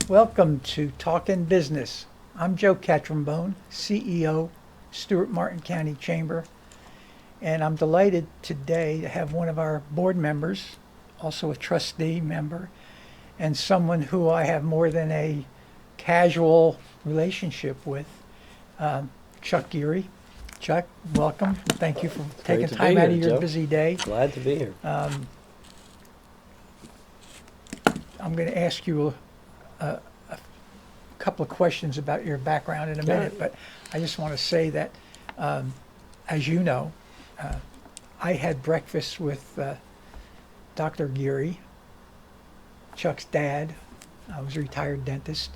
Welcome to Talkin Business. I'm Joe Catrambone, CEO, Stuart Martin County Chamber, and I'm delighted today to have one of our board members, also a trustee member, and someone who I have more than a casual relationship with, Chuck Geary. Chuck, welcome. Thank you for taking time out of your busy day. Glad to be here. I'm going to ask you a couple of questions about your background in a minute, but I just want to say that, as you know, I had breakfast with Dr. Geary, Chuck's dad. I was a retired dentist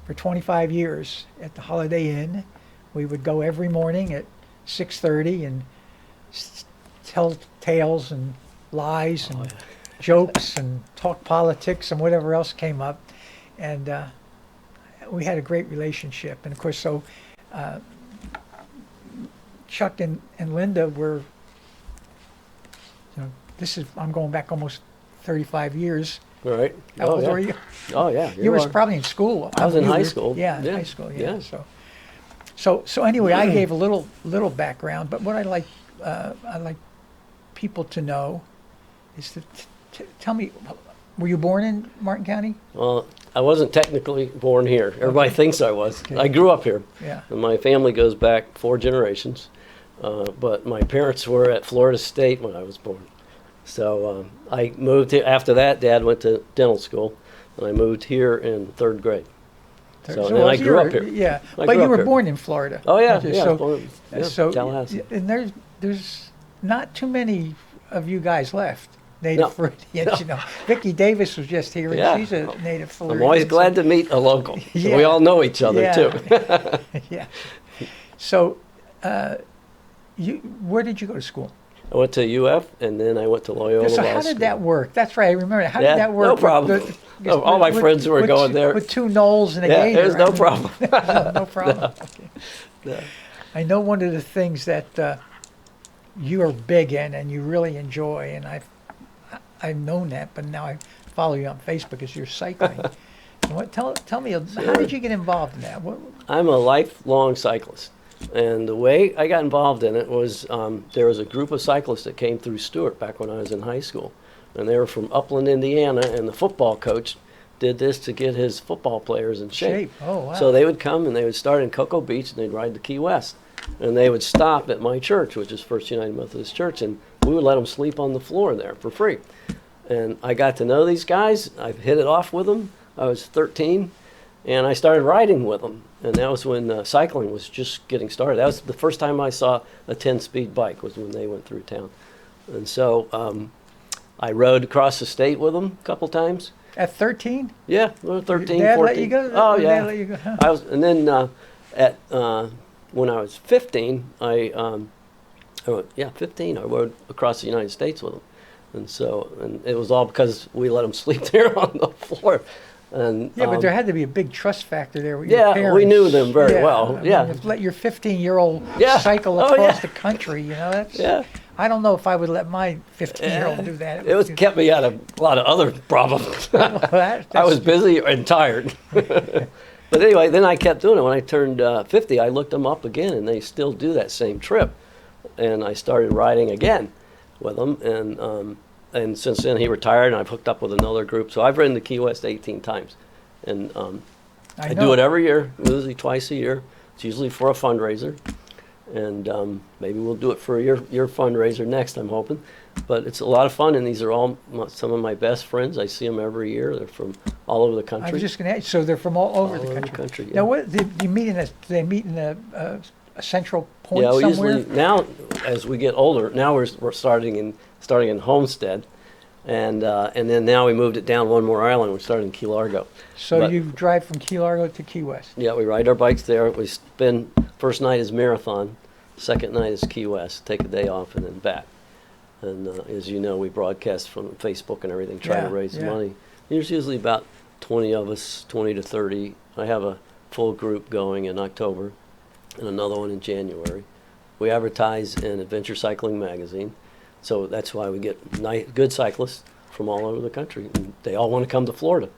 for 25 years at the Holiday Inn. We would go every morning at 6:30 and tell tales and lies and jokes and talk politics and whatever else came up. And we had a great relationship. And of course, so Chuck and Linda were, I'm going back almost 35 years. Right. How old were you? Oh, yeah. You were probably in school. I was in high school. Yeah, high school, yeah. So anyway, I gave a little background, but what I like people to know is to tell me, were you born in Martin County? Well, I wasn't technically born here. Everybody thinks I was. Okay. I grew up here. Yeah. And my family goes back 4 generations, but my parents were at Florida State when I was born. So I moved here. After that, Dad went to dental school, and I moved here in 3rd grade. So and I grew up here. Yeah, but you were born in Florida. Oh, yeah. So Tallahassee. And there's not too many of you guys left, native Floridians. No. Vicki Davis was just here, and she's a native Floridian. I'm always glad to meet a local. Yeah. We all know each other, too. Yeah. So where did you go to school? I went to UF, and then I went to Loyola So Law how did School. that work? That's right, I remember that. How did that work? No problem. All my friends were going there. With 2 Knowles and a Gator. There's no problem. No problem. Okay. No. I know one of the things that you are big in and you really enjoy, and I've known that, but now I follow you on Facebook as you're cycling. Tell me, how did you get involved in that? I'm a lifelong cyclist. And the way I got involved in it was there was a group of cyclists that came through Stuart back when I was in high school. And they were from Upland, Indiana, and the football coach did this to get his football players in shape. Oh, wow. So they would come and they would start in Cocoa Beach and they'd ride to Key West. And they would stop at my church, which is First United Methodist Church, and we would let them sleep on the floor there for free. And I got to know these guys. I hit it off with them. I was 13. And I started riding with them, and that was when cycling was just getting started. That was the first time I saw a 10-speed bike, was when they went through town. And so I rode across the state with them a couple times. At 13? Yeah, 13, Dad 14. let you go? Oh, Dad yeah. let you go? Huh. And then when I was 15, I rode across the United States with them. And it was all because we let them sleep there on the floor. And, but there had to be a big trust factor there with your parents. We knew them very well. I mean, let your 15-year-old cycle across the country, that's... I don't know if I would let my 15-year-old do that. It kept me out of a lot of other problems. I was busy and tired. But anyway, then I kept doing it. When I turned 50, I looked them up again, and they still do that same trip. And I started riding again with them, and since then he retired, and I've hooked up with another group. So I've ridden to Key West 18 times. And I do it every year, usually twice a year. It's usually for a fundraiser. And maybe we'll do it for your fundraiser next, I'm hoping. But it's a lot of fun, and these are all some of my best friends. I see them every year. They're from all over the country. I was just going to ask, so they're from all over the country. Yeah. Now, what, do you meet do they meet in a central point somewhere? somewhere? Usually now, as we get older, now we're starting in Homestead, and then now we moved it down one more island. We're starting in Key Largo. So you drive from Key Largo to Key West? Yeah, we ride our bikes there. We spend, first night is Marathon, second night is Key West. Take a day off and then back. And as you know, we broadcast from Facebook and everything, try to raise money. There's usually about 20 of us, 20 to 30. I have a full group going in October and another one in January. We advertise in Adventure Cycling magazine, so that's why we get good cyclists from all over the country, and they all want to come to Florida.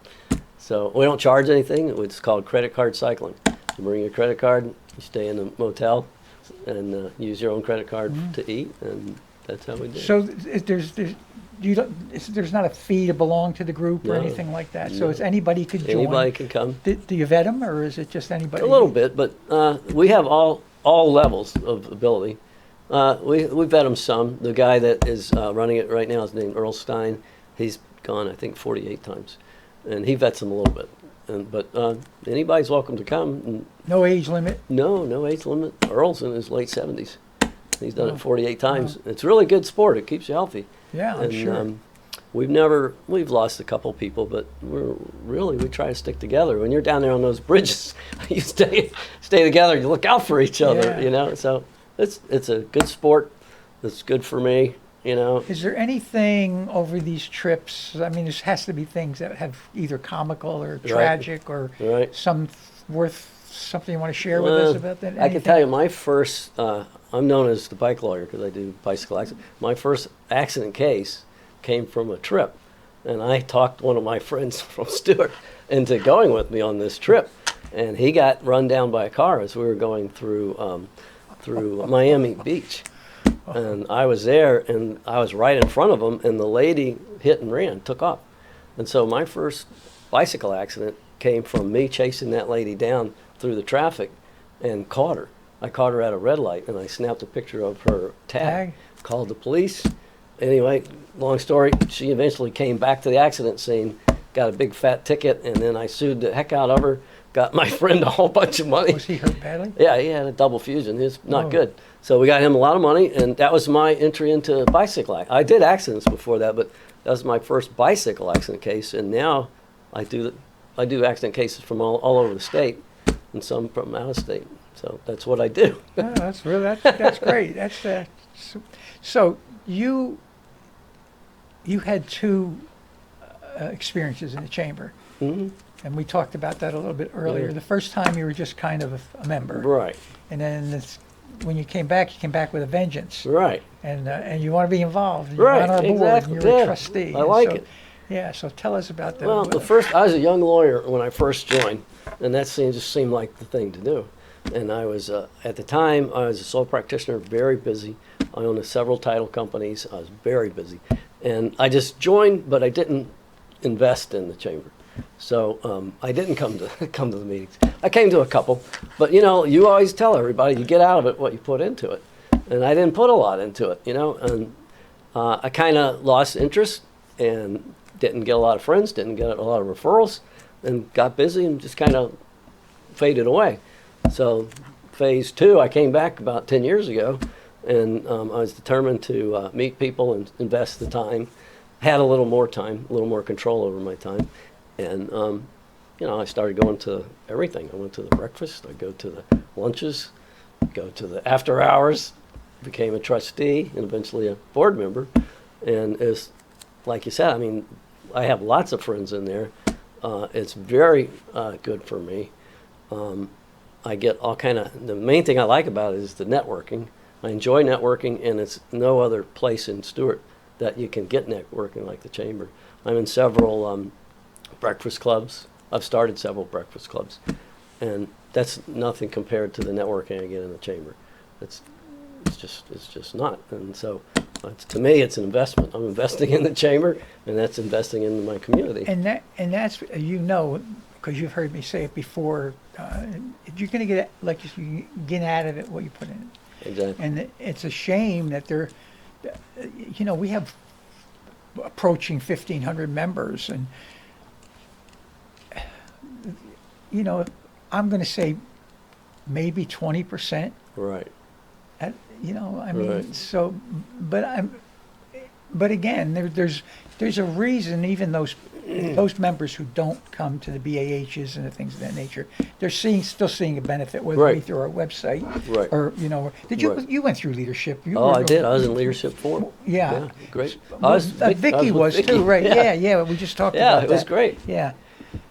So we don't charge anything. It's called credit card cycling. You bring your credit card, you stay in the motel, and use your own credit card to eat, and that's how we do it. So there's not a fee to belong to the group or No, anything like that. So no. it's anybody could join. Anybody can come. Do you vet them, or is it just anybody? A little bit, but we have all levels of ability. We vet them some. The guy that is running it right now is named Earl Stein. He's gone, I think, 48 times, and he vets them a little bit. But anybody's welcome to come. And No age limit. no age limit. Earl's in his late 70s. He's done it 48 times. It's really good sport. It keeps you healthy. Yeah, I'm And sure. we've lost a couple people, but we try to stick together. When you're down there on those bridges, you stay together. You look out for each other, Yeah. So it's a good sport. It's good for me, Is there anything over these trips? I mean, there has to be things that have either comical or tragic or Right. something you want to share with us about that? I can tell you my first, I'm known as the bike lawyer because I do bicycle accidents. My first accident case came from a trip. And I talked one of my friends from Stuart into going with me on this trip. And he got run down by a car as we were going through Miami Beach. And I was there, and I was right in front of him, and the lady hit and ran, took off. And so my first bicycle accident came from me chasing that lady down through the traffic and caught her. I caught her at a red light, and I snapped a picture of her tag. Called the police. Anyway, long story, she eventually came back to the accident scene, got a big fat ticket, and then I sued the heck out of her, got my friend a whole bunch of money. Was he hurt badly? Yeah, he had a double fusion. It's not Oh. good. So we got him a lot of money, and that was my entry into bicycle. I did accidents before that, but that was my first bicycle accident case, and now I do accident cases from all over the state, and some from out of state. So that's what I do. Oh, that's great. So you had two experiences in the chamber, Hmm. and we talked about that a little bit earlier. Yeah. The first time you were just kind of a member, Right, and then when you came back with a vengeance, right. and you want to be involved. You're Right, on our board, exactly, and you're yeah. a trustee. I and like so, it. Yeah, so tell us about that. Well, I was a young lawyer when I first joined, and that just seemed like the thing to do. And I was, at the time, I was a sole practitioner, very busy. I owned several title companies. I was very busy. And I just joined, but I didn't invest in the chamber. So I didn't come to the meetings. I came to a couple, but you always tell everybody you get out of it what you put into it. And I didn't put a lot into it, and I kind of lost interest and didn't get a lot of friends, didn't get a lot of referrals, and got busy and just kind of faded away. So phase two, I came back about 10 years ago, and I was determined to meet people and invest the time. Had a little more time, a little more control over my time. And, I started going to everything. I went to the breakfast, I go to the lunches, go to the after hours, became a trustee, and eventually a board member. And it's, like you said, I mean, I have lots of friends in there. It's very good for me. I get all the main thing I like about it is the networking. I enjoy networking, and it's no other place in Stuart that you can get networking like the chamber. I'm in several breakfast clubs. I've started several breakfast clubs, and that's nothing compared to the networking I get in the chamber. It's just not. And so to me, it's an investment. I'm investing in the chamber, and that's investing in my community. And that's because you've heard me say it before. You're going to get out of it what you put in it. Exactly. And it's a shame that we have approaching 1,500 members, and I'm going to say maybe 20%. Right. I mean, Right. so, but again, there's a reason even those members who don't come to the BAHs and the things of that nature, they're still seeing a benefit, whether it be Right. through our website Right. or did you Right. you went through leadership? I did. I was in leadership forum. Yeah. Great. Vicky was Vicky. too, right? Yeah. We just talked Yeah, about it was that. great. Yeah.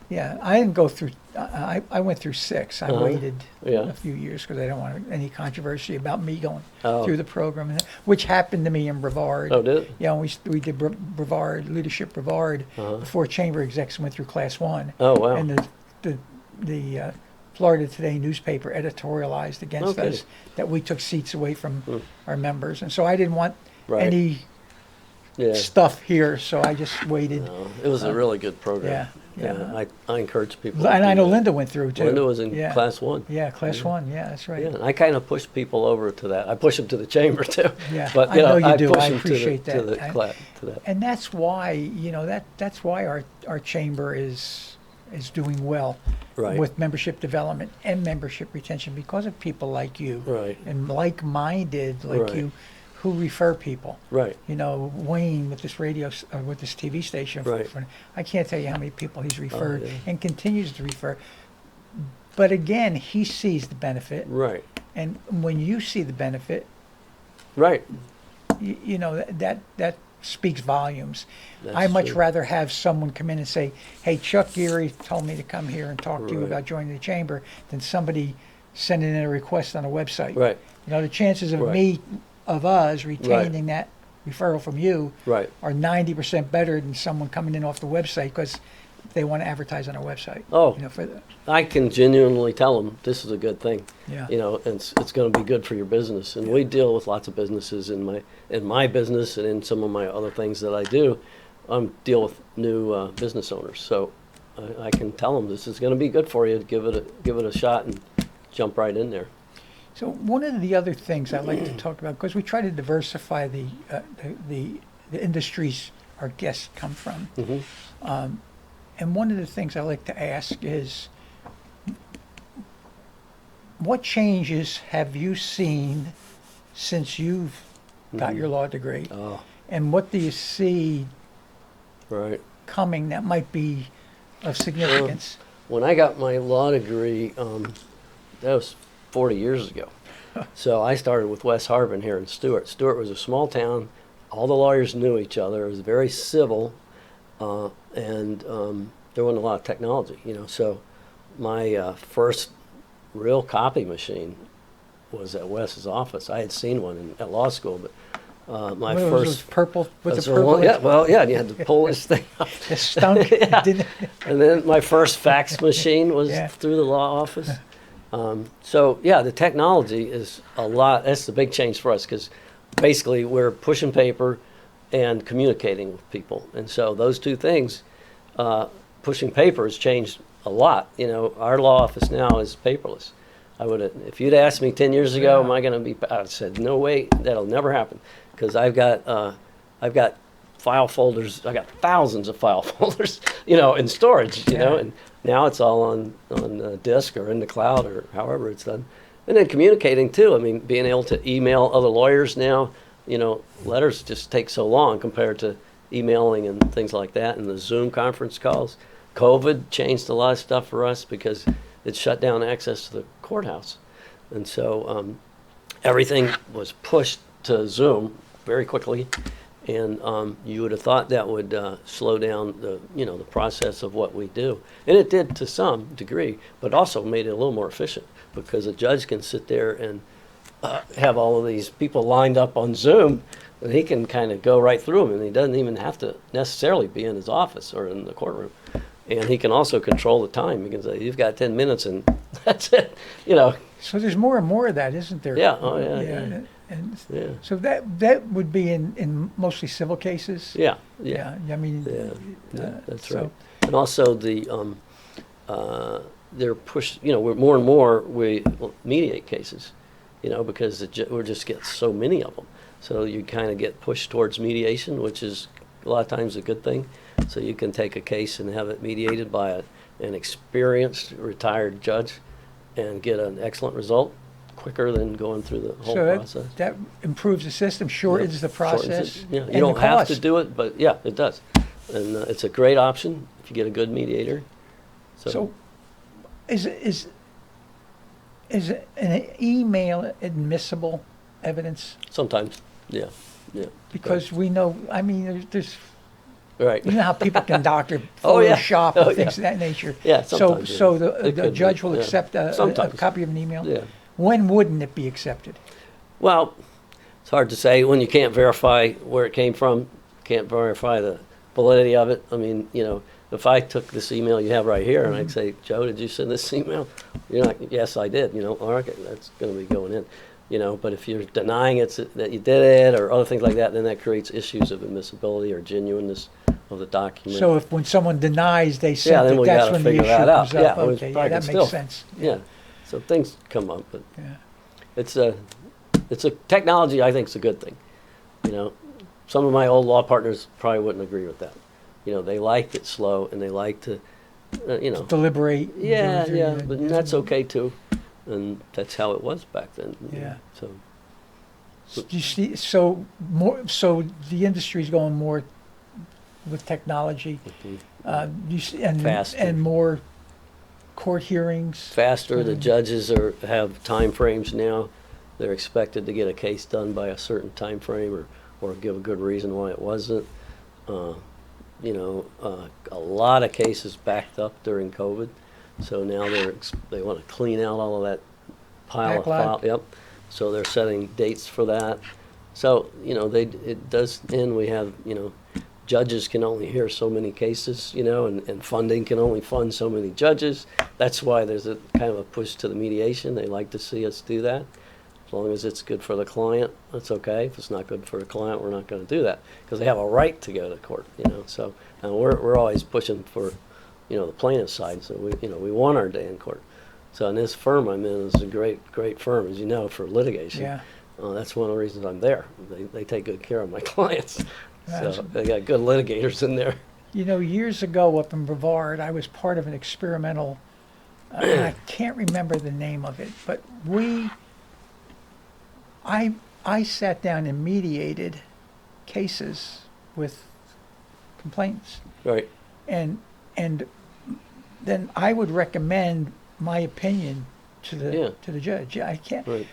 Yeah, I didn't go through, I went through 6. I waited Yeah. a few years because I don't want any controversy about me going Oh. through the program, which happened to me in Brevard. Oh, did it? Yeah, we did Brevard, Leadership Brevard, before chamber execs went through Class 1. Oh, wow. And the Florida Today newspaper editorialized against Okay. us that we took seats away from our members. And so I didn't want Right. any Yeah. stuff here, so I just waited. No, it was a really good program. yeah. I encourage people. to And I do know that. Linda went through too. Linda was in Yeah. Class 1. Yeah, Class 1. Yeah, that's right. Yeah, and I kind of push people over to that. I push them to the chamber too. Yeah, but I know you do. push I them appreciate to the, that. to that. And that's why, that's why our chamber is doing well Right. with membership development and membership retention because of people like you Right. and like-minded like Right. you who refer people. Right. Wayne with this with this TV station. Right. I can't tell you how many people he's referred yeah. and continues to refer. But again, he sees the benefit. Right. And when you see the benefit, Right. that speaks volumes. That's I much true. rather have someone come in and say, "Hey, Chuck Geary told me to come here and talk to you Right. about joining the chamber," than somebody sending in a request on a website. Right. The chances of Right. us retaining that referral from you Right. are 90% better than someone coming in off the website because they want to advertise on our website. Oh. For the, I can genuinely tell them this is a good thing. Yeah. And it's going to be good for your business. And we deal with lots of businesses in my business and in some of my other things that I do. Deal with new business owners, so I can tell them this is going to be good for you. Give it a shot and jump right in there. So one of the other things I like to talk about, because we try to diversify the industries our guests come from, and one of the things I like to ask is, what changes have you seen since you've got your law degree, Oh, and what do you see right. coming that might be of significance? When I got my law degree, that was 40 years ago. So I started with West Harbin here in Stuart. Stuart was a small town. All the lawyers knew each other. It was very civil, and there wasn't a lot of technology, So my first real copy machine was at Wes's office. I had seen one at law school, but my What, first those purple with the that's the purple. one- yeah, and you had to pull this thing up. It stunk. Yeah. Didn't, And then my first fax machine was Yeah. through the law office. So yeah, the technology is a lot. That's the big change for us because basically we're pushing paper and communicating with people. And so those two things, pushing paper has changed a lot. Our law office now is paperless. If you'd asked me 10 years ago, Yeah. am I going to be? I said, no way, that'll never happen, because I've got file folders. I got thousands of file folders, in storage, Yeah. and now it's all on disk or in the cloud or however it's done. And then communicating too. I mean, being able to email other lawyers now, letters just take so long compared to emailing and things like that, and the Zoom conference calls. COVID changed a lot of stuff for us because it shut down access to the courthouse. And so everything was pushed to Zoom very quickly. And you would have thought that would slow down the process of what we do. And it did to some degree, but also made it a little more efficient because a judge can sit there and have all of these people lined up on Zoom, and he can kind of go right through them, and he doesn't even have to necessarily be in his office or in the courtroom. And he can also control the time. He can say, you've got 10 minutes and that's it, so there's more and more of that, isn't there? Yeah, oh, yeah. And Yeah. so that would be in mostly civil cases. Yeah. Yeah. I mean. Yeah, that's so- right. And also they're pushed, we're more and more we mediate cases, because we just get so many of them. So you kind of get pushed towards mediation, which is a lot of times a good thing. So you can take a case and have it mediated by an experienced retired judge and get an excellent result quicker than going through the whole So process. that improves the system, shortens the Shortens it. process. Yeah, and you don't the have to cost. do it, but yeah, it does. And it's a great option if you get a good mediator. So is an email admissible evidence? Sometimes, yeah. Because we know, I mean, there's Right. You know how people can doctor Oh, yeah. Photoshop Oh, and things yeah. of that nature? Yeah, So, sometimes, so yeah. It the could judge be, will yeah. accept a Sometimes. copy of an email? Yeah. When wouldn't it be accepted? Well, it's hard to say when you can't verify where it came from, can't verify the validity of it. I mean, if I took this email you have right here and I'd say, Joe, did you send this email? You're like, yes, I did. All right, that's going to be going in. But if you're denying that you did it or other things like that, then that creates issues of admissibility or genuineness of the document. So if when someone denies they yeah, sent then it, we that's got to when the figure issue that out. comes up? Yeah, Okay, yeah, that makes sense. Yeah, so things come up, but Yeah. it's a technology. I think is a good thing. Some of my old law partners probably wouldn't agree with that. They liked it slow and they like to, Deliberate. Yeah, do- yeah, do- but do- that's okay too, and that's how it was back then. Yeah. So Do you see, so the industry's going more with technology, you see, Faster. and more court hearings? faster, the judges have time frames now. They're expected to get a case done by a certain time frame or give a good reason why it wasn't. A lot of cases backed up during COVID, so now they want to clean out all of that pile Backlog. of file. Yep. So they're setting dates for that. So it does end. We have judges can only hear so many cases, and funding can only fund so many judges. That's why there's a kind of a push to the mediation. They like to see us do that. As long as it's good for the client, that's okay. If it's not good for the client, we're not going to do that because they have a right to go to court, So and we're always pushing for, the plaintiff side. So we want our day in court. So in this firm I'm in is a great firm, as you know, for litigation. Yeah. That's one of the reasons I'm there. They take good care of my clients. That's- So they got good litigators in there. Years ago up in Brevard, I was part of an experimental, and I can't remember the name of it, but I sat down and mediated cases with complainants, Right. and then I would recommend my opinion to the judge. I can't, Right.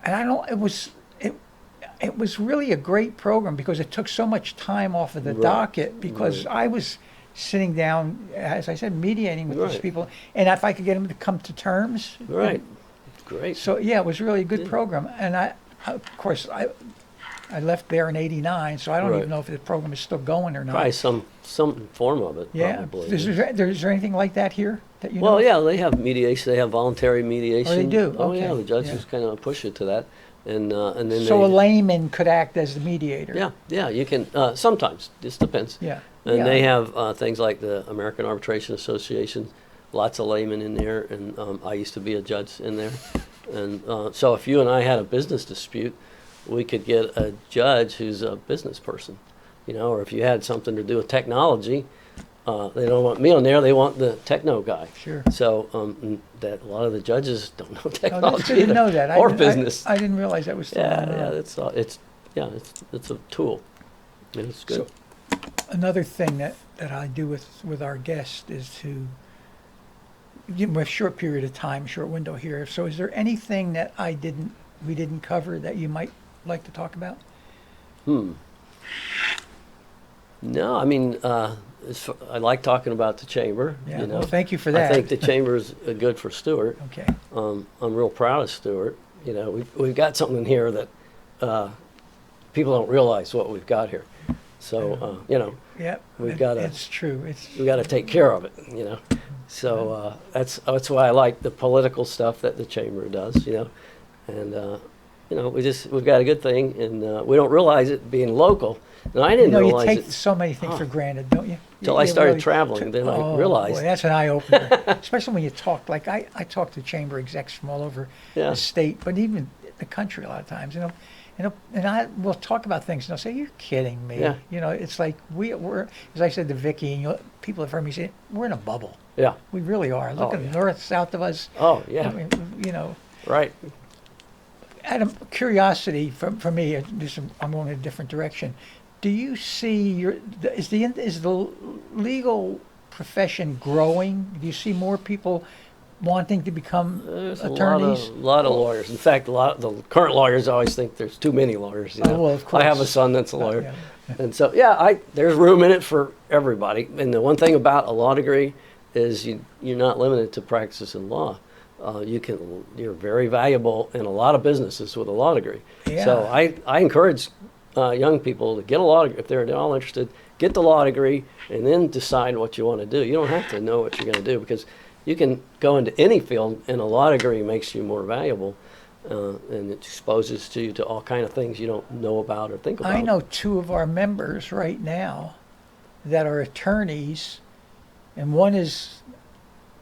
and I don't. It was really a great program because it took so much time off of the Right. docket because Right. I was sitting down, as I said, mediating with these Right. people, and if I could get them to come to terms. Right. Great. So yeah, it was really a good Yeah. program, and of course, I left there in '89, so I don't Right. even know if the program is still going or not. Probably some form of it. Yeah. Probably. Is there anything like that here that you know? Well, of? yeah, they have mediation. They have voluntary mediation. do? Oh, Okay. yeah, the judges Yeah. kind of push it to that, and then So a layman could act as the mediator. yeah, you can sometimes. Just depends. Yeah. And Yeah. they have things like the American Arbitration Association. Lots of laymen in there, and I used to be a judge in there, and so if you and I had a business dispute, we could get a judge who's a business person, or if you had something to do with technology. They don't want me on there. They want the techno guy. Sure. So that a lot of the judges don't know Oh, technology that's good to either, know that. or business. I didn't realize that was still yeah, on the yeah, road. it's a tool. And it's good. So, another thing that I do with our guests is to give them a short period of time, short window here. So is there anything that we didn't cover that you might like to talk about? No, I mean, I like talking about the chamber. Yeah, well, thank you for that. I think the chamber's good for Stuart. Okay. I'm real proud of Stuart. We've got something here that people don't realize what we've got here. So, Yeah. we've gotta- It's true. we got to take care of it. So that's why I like the political stuff that the chamber does. And we've got a good thing, and we don't realize it being local. And I didn't You realize take it so many things for granted, don't you? till I started traveling. Then I realized. Boy, that's an eye opener. Especially when you talk, like I talk to chamber execs from all over Yeah. the state, but even the country a lot of times, and we'll talk about things, and they'll say, "You're kidding me." Yeah. It's like we're, as I said to Vicky, and people have heard me say, we're in a bubble. Yeah. We really are. Look Oh, at yeah. north, south of us. Oh yeah. I mean, Right. out of curiosity for me, I'm going in a different direction. Do you see is the legal profession growing? Do you see more people wanting to become There's attorneys? a lot of lawyers. In fact, the current lawyers always think there's too many lawyers. Oh, well, of I have a course. son that's a lawyer, And so, yeah, there's room in it for everybody. And the one thing about a law degree is you're not limited to practicing law. You're very valuable in a lot of businesses with a law degree. Yeah. So I encourage young people to get a law degree if they're at all interested. Get the law degree and then decide what you want to do. You don't have to know what you're going to do because you can go into any field, and a law degree makes you more valuable, and it exposes you to all kind of things you don't know about or think about. I know two of our members right now that are attorneys, and one is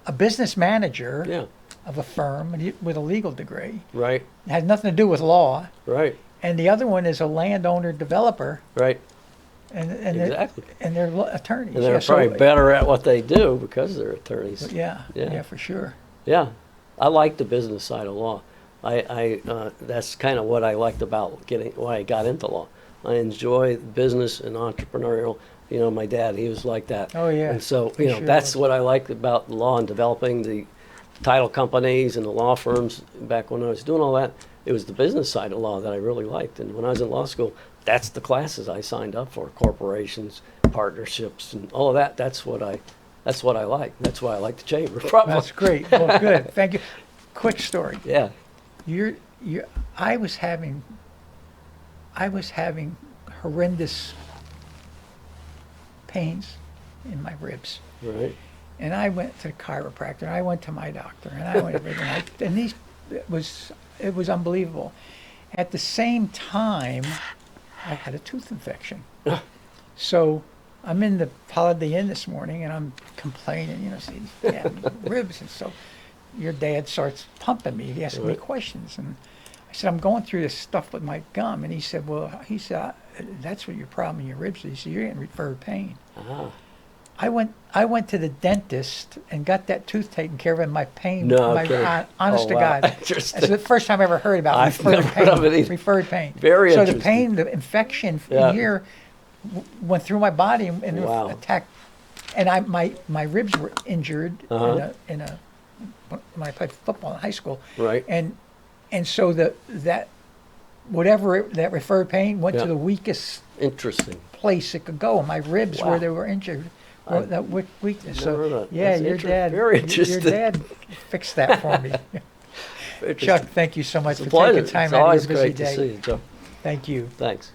a business manager Yeah. of a firm with a legal degree. Right. It had nothing to do with law. Right. And the other one is a landowner developer, Right. and Exactly. they're attorneys. And they're Yeah, probably better at what they do because they're attorneys. Yeah, Yeah. yeah, for sure. Yeah, I like the business side of law. That's kind of what I liked about why I got into law. I enjoy business and entrepreneurial. You know, my dad, he was like that. Oh, yeah, And so, he sure that's was. what I liked about law and developing the title companies and the law firms back when I was doing all that. It was the business side of law that I really liked. And when I was in law school, that's the classes I signed up for: corporations, partnerships, and all of that. That's what I like. That's why I like the chamber. Probably. That's great. Well, good. Thank you. Quick story. Yeah. I was having horrendous pains in my ribs, Right. and I went to the chiropractor. And I went to my doctor, and I went everything. And it was unbelievable. At the same time, I had a tooth infection. So I'm in the Holiday Inn this morning, and I'm complaining, see, yeah, ribs. And so your dad starts pumping me. He asking me Right. questions. And I said, I'm going through this stuff with my gum. And he said, that's what your problem in your ribs is. He said, you're getting referred pain. Ah. I went to the dentist and got that tooth taken care of, and my pain. No my, kidding. honest Oh, to wow. God, Interesting. that's the first time I ever heard about I've referred never pain. heard of it either. Referred pain. Very so interesting. the pain, the infection Yeah. in here went through my body and Wow. attacked. And my ribs were injured Uh-huh. when I played football in high school. Right. And so that referred pain went Yeah. to the weakest Interesting. place it could go. And my ribs Wow. where they were injured. I- That weakness. Never heard So that. yeah, That's your very dad interesting. Your dad fixed that for me. Interesting. Chuck, thank you so much It's a for pleasure. taking time It's out of always your busy great to day. see you, Joe. Thank you. Thanks.